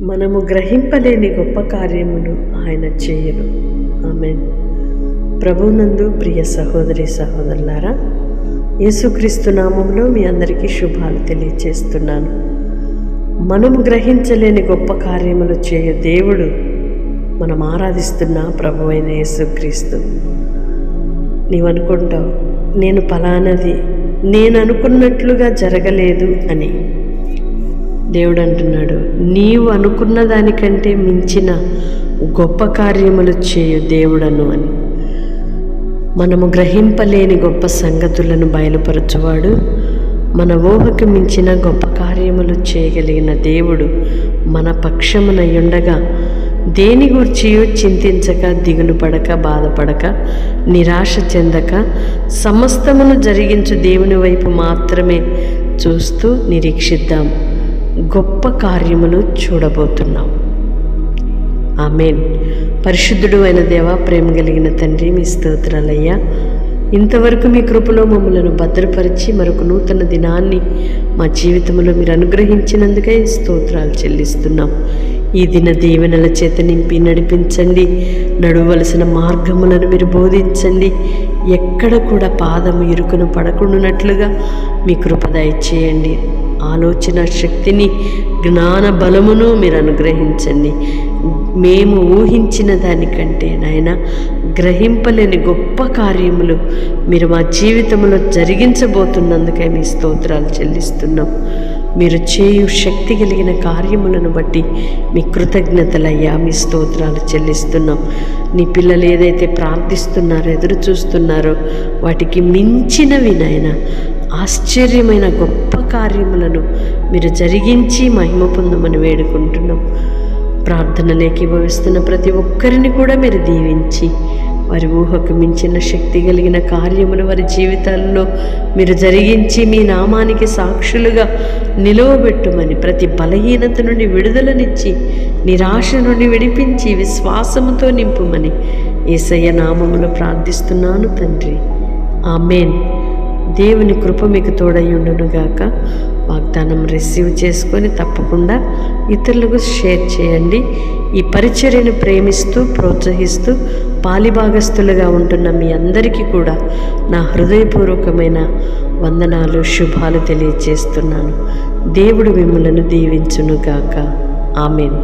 మనము గ్రహింపలేని గొప్ప కార్యములు ఆయన చేయను. ఆమేన్. ప్రభునందు ప్రియ సహోదరి సహోదరులారా, యేసుక్రీస్తు నామములో మీ అందరికీ శుభాలు తెలియచేస్తున్నాను. మనము గ్రహించలేని గొప్ప కార్యములు చేయ దేవుడు మనం ఆరాధిస్తున్న ప్రభు అయిన యేసుక్రీస్తు. నీవనుకుంటావు, నేను ఫలానది నేను అనుకున్నట్లుగా జరగలేదు అని. దేవుడు అంటున్నాడు, నీవు అనుకున్న దానికంటే మించిన గొప్ప కార్యములు చేయు దేవుడను అని. మనము గ్రహింపలేని గొప్ప సంగతులను బయలుపరచువాడు, మన ఊహకు మించిన గొప్ప కార్యములు చేయగలిగిన దేవుడు మన పక్షమునయుండగా దేని గూర్చియో చింతించక, దిగులు పడక, బాధపడక, నిరాశ చెందక సమస్తమును జరిగించు దేవుని వైపు మాత్రమే చూస్తూ నిరీక్షిద్దాం. గొప్ప కార్యములు చూడబోతున్నాం. ఆమేన్. పరిశుద్ధుడు అయిన దేవ, ప్రేమ కలిగిన తండ్రి, మీ స్తోత్రాలయ్యా. ఇంతవరకు మీ కృపలో మమ్మలను భద్రపరిచి మరొక నూతన దినాన్ని మా జీవితంలో మీరు అనుగ్రహించినందుకే స్తోత్రాలు చెల్లిస్తున్నాం. ఈ దిన దీవెనల చేత నింపి నడిపించండి. నడవలసిన మార్గములను మీరు బోధించండి. ఎక్కడ కూడా పాదము ఇరుకును పడకుండానట్లుగా మీ కృప దయచేయండి. ఆలోచన శక్తిని, జ్ఞాన బలమును మీరు అనుగ్రహించండి. మేము ఊహించిన దానికంటే నాయన గ్రహింపలేని గొప్ప కార్యములు మీరు మా జీవితంలో జరిగించబోతున్నందుకే మీ స్తోత్రాలు చెల్లిస్తున్నాం. మీరు చేయు శక్తి కలిగిన కార్యములను బట్టి మీ కృతజ్ఞతలయ్యా, మీ స్తోత్రాలు చెల్లిస్తున్నాం. నీ పిల్లలు ఏదైతే ప్రార్థిస్తున్నారో, ఎదురు చూస్తున్నారో వాటికి మించినవి నాయన ఆశ్చర్యమైన గొప్ప కార్యములను మీరు జరిగించి మహిమ పొందమని వేడుకుంటున్నాం. ప్రార్థనలు ఏకీభవిస్తున్న ప్రతి ఒక్కరిని కూడా మీరు దీవించి వారి ఊహకు మించిన శక్తి కలిగిన కార్యములు వారి జీవితాల్లో మీరు జరిగించి మీ నామానికి సాక్షులుగా నిలవబెట్టుమని, ప్రతి బలహీనత నుండి విడుదలనిచ్చి, నిరాశ నుండి విడిపించి విశ్వాసముతో నింపుమని యేసయ్య నామములో ప్రార్థిస్తున్నాను తండ్రి. ఆమేన్. దేవుని కృప మీకు తోడయ్యుండునుగాక. వాగ్దానం రిసీవ్ చేసుకొని తప్పకుండా ఇతరులకు షేర్ చేయండి. ఈ పరిచర్యను ప్రేమిస్తూ ప్రోత్సహిస్తూ పాలిభాగస్తులుగా ఉంటున్న మీ అందరికీ కూడా నా హృదయపూర్వకమైన వందనాలు, శుభాలు తెలియజేస్తున్నాను. దేవుడు మిమ్మలను దీవించునుగాక. ఆమేన్.